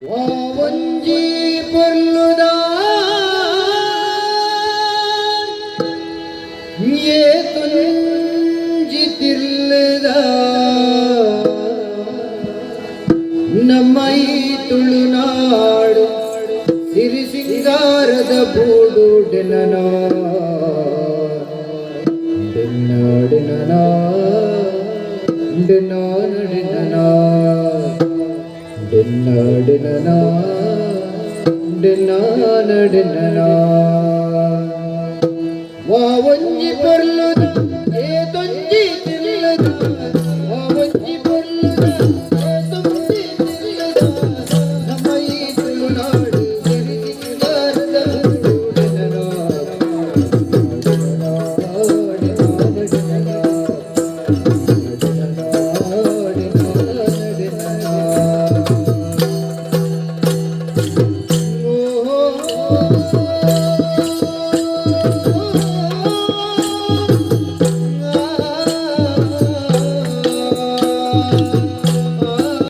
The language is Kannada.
ಒಂಜಿ ಪೊರ್ಲುದ ತುಂಜಿ ತಿರ್ಲದ ನಮ್ಮೈ ತುಳುನಾಡು ಸಿರಿ ಸಿಂಗಾರದ ಬೂಡು ಡೆನನ ಡೆನ್ನಡೆನನ ಡೆನ್ನಡೆನನ ಡೆನ್ನಡೆನನ ಡೆನ್ನಡೆನನ ವಾ ಒಂಜಿ ಪೊರ್ಲುದ ತುಂಜಿ ತಿರ್ಲದ ವಾ ಒಂಜಿ ಪೊರ್ಲುದ ತುಂಜಿ ತಿರ್ಲದ ನಮ್ಮೈ ತುಳುನಾಡು ಸಿರಿ ಸಿಂಗಾರದ ಡೆನನ Oh